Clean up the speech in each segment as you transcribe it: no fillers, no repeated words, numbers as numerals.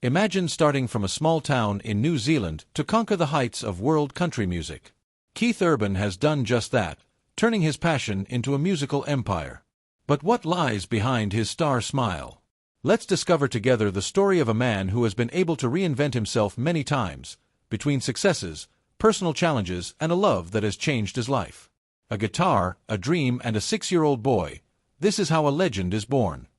Imagine starting from a small town in New Zealand to conquer the heights of world country music. Keith Urban has done just that, turning his passion into a musical empire. But what lies behind his star smile? Let's discover together the story of a man who has been able to reinvent himself many times, between successes, personal challenges, and a love that has changed his life. A guitar, a dream, and a 6-year-old boy. This is how a legend is born.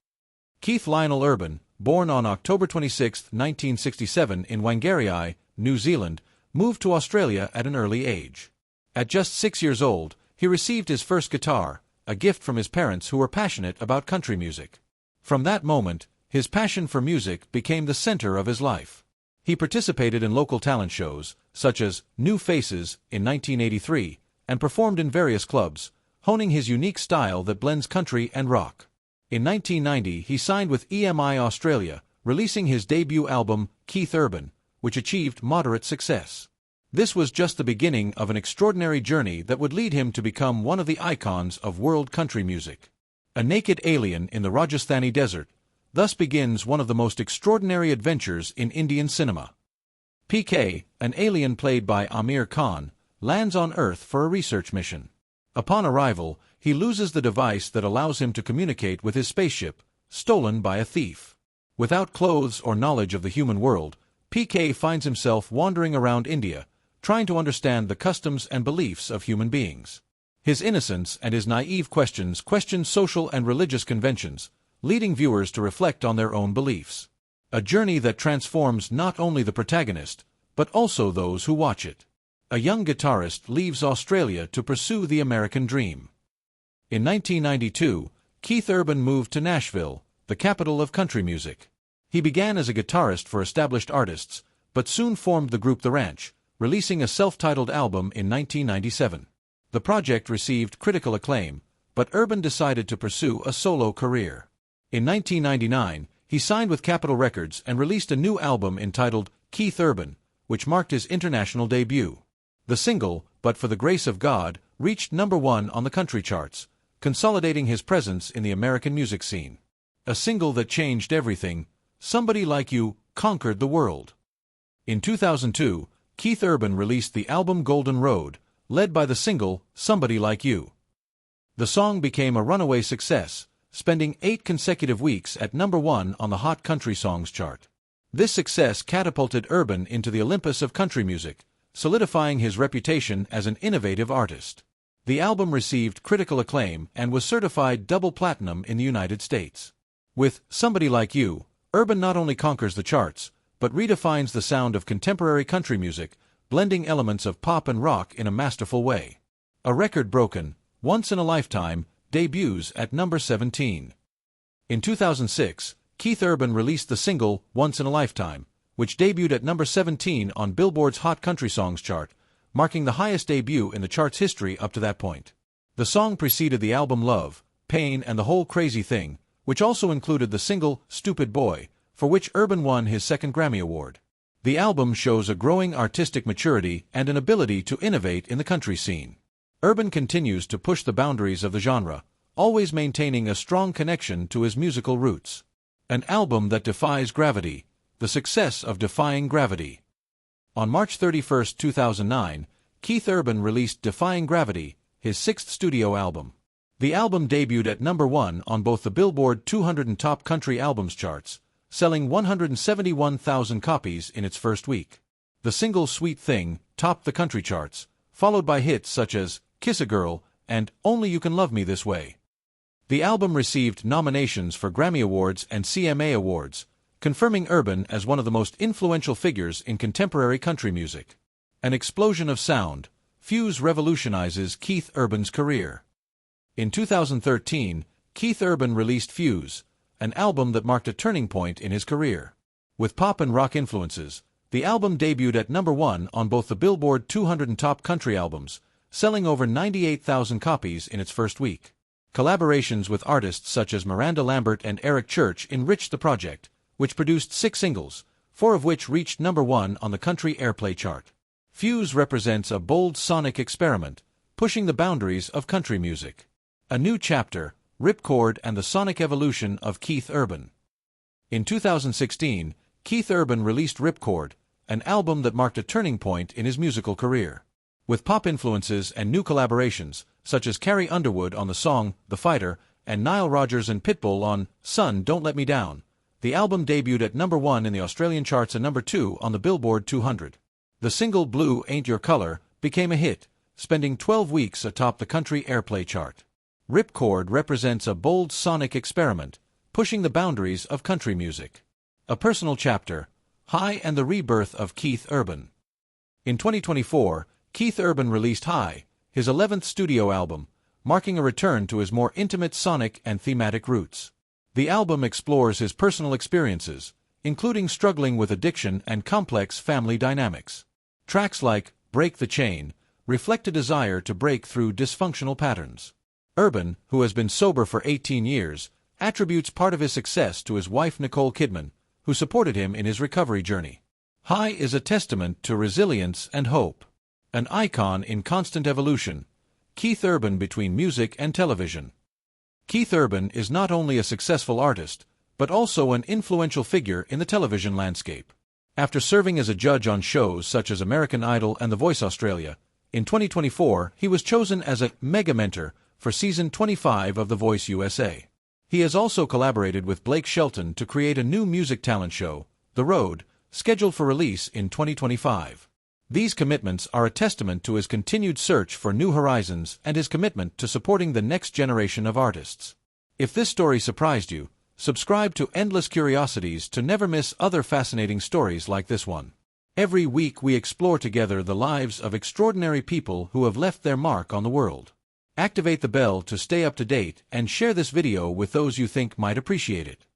Keith Lionel Urban, born on October 26, 1967 in Whangarei, New Zealand, moved to Australia at an early age. At just 6 years old, he received his first guitar, a gift from his parents who were passionate about country music. From that moment, his passion for music became the center of his life. He participated in local talent shows, such as New Faces in 1983, and performed in various clubs, honing his unique style that blends country and rock. In 1990, he signed with EMI Australia, releasing his debut album, Keith Urban, which achieved moderate success. This was just the beginning of an extraordinary journey that would lead him to become one of the icons of world country music. A naked alien in the Rajasthani desert, thus begins one of the most extraordinary adventures in Indian cinema. PK, an alien played by Amir Khan, lands on Earth for a research mission. Upon arrival, he loses the device that allows him to communicate with his spaceship, stolen by a thief. Without clothes or knowledge of the human world, PK finds himself wandering around India, trying to understand the customs and beliefs of human beings. His innocence and his naive questions question social and religious conventions, leading viewers to reflect on their own beliefs. A journey that transforms not only the protagonist, but also those who watch it. A young guitarist leaves Australia to pursue the American dream. In 1992, Keith Urban moved to Nashville, the capital of country music. He began as a guitarist for established artists, but soon formed the group The Ranch, releasing a self-titled album in 1997. The project received critical acclaim, but Urban decided to pursue a solo career. In 1999, he signed with Capitol Records and released a new album entitled Keith Urban, which marked his international debut. The single, But for the Grace of God, reached #1 on the country charts, consolidating his presence in the American music scene. A single that changed everything, Somebody Like You, conquered the world. In 2002, Keith Urban released the album Golden Road, led by the single Somebody Like You. The song became a runaway success, spending 8 consecutive weeks at #1 on the Hot Country Songs chart. This success catapulted Urban into the Olympus of country music, solidifying his reputation as an innovative artist. The album received critical acclaim and was certified double platinum in the United States. With Somebody Like You, Urban not only conquers the charts, but redefines the sound of contemporary country music, blending elements of pop and rock in a masterful way. A record broken, Once in a Lifetime, debuts at #17. In 2006, Keith Urban released the single Once in a Lifetime, which debuted at #17 on Billboard's Hot Country Songs chart, marking the highest debut in the chart's history up to that point. The song preceded the album Love, Pain and the Whole Crazy Thing, which also included the single Stupid Boy, for which Urban won his second Grammy Award. The album shows a growing artistic maturity and an ability to innovate in the country scene. Urban continues to push the boundaries of the genre, always maintaining a strong connection to his musical roots. An album that defies gravity, the success of Defying Gravity. On March 31, 2009, Keith Urban released Defying Gravity, his 6th studio album. The album debuted at #1 on both the Billboard 200 and Top Country Albums charts, selling 171,000 copies in its first week. The single Sweet Thing topped the country charts, followed by hits such as Kiss a Girl and Only You Can Love Me This Way. The album received nominations for Grammy Awards and CMA Awards, confirming Urban as one of the most influential figures in contemporary country music. An explosion of sound, Fuse revolutionizes Keith Urban's career. In 2013, Keith Urban released Fuse, an album that marked a turning point in his career. With pop and rock influences, the album debuted at #1 on both the Billboard 200 and Top Country Albums, selling over 98,000 copies in its first week. Collaborations with artists such as Miranda Lambert and Eric Church enriched the project, which produced 6 singles, 4 of which reached #1 on the country airplay chart. Fuse represents a bold sonic experiment, pushing the boundaries of country music. A new chapter, Ripcord and the sonic evolution of Keith Urban. In 2016, Keith Urban released Ripcord, an album that marked a turning point in his musical career. With pop influences and new collaborations, such as Carrie Underwood on the song The Fighter and Nile Rodgers and Pitbull on Son, Don't Let Me Down, the album debuted at #1 in the Australian charts and #2 on the Billboard 200. The single Blue Ain't Your Color became a hit, spending 12 weeks atop the country airplay chart. Ripcord represents a bold sonic experiment, pushing the boundaries of country music. A personal chapter, High and the Rebirth of Keith Urban. In 2024, Keith Urban released High, his 11th studio album, marking a return to his more intimate sonic and thematic roots. The album explores his personal experiences, including struggling with addiction and complex family dynamics. Tracks like Break the Chain reflect a desire to break through dysfunctional patterns. Urban, who has been sober for 18 years, attributes part of his success to his wife Nicole Kidman, who supported him in his recovery journey. High is a testament to resilience and hope. An icon in constant evolution, Keith Urban between music and television. Keith Urban is not only a successful artist, but also an influential figure in the television landscape. After serving as a judge on shows such as American Idol and The Voice Australia, in 2024 he was chosen as a mega mentor for season 25 of The Voice USA. He has also collaborated with Blake Shelton to create a new music talent show, The Road, scheduled for release in 2025. These commitments are a testament to his continued search for new horizons and his commitment to supporting the next generation of artists. If this story surprised you, subscribe to Endless Curiosities to never miss other fascinating stories like this one. Every week we explore together the lives of extraordinary people who have left their mark on the world. Activate the bell to stay up to date and share this video with those you think might appreciate it.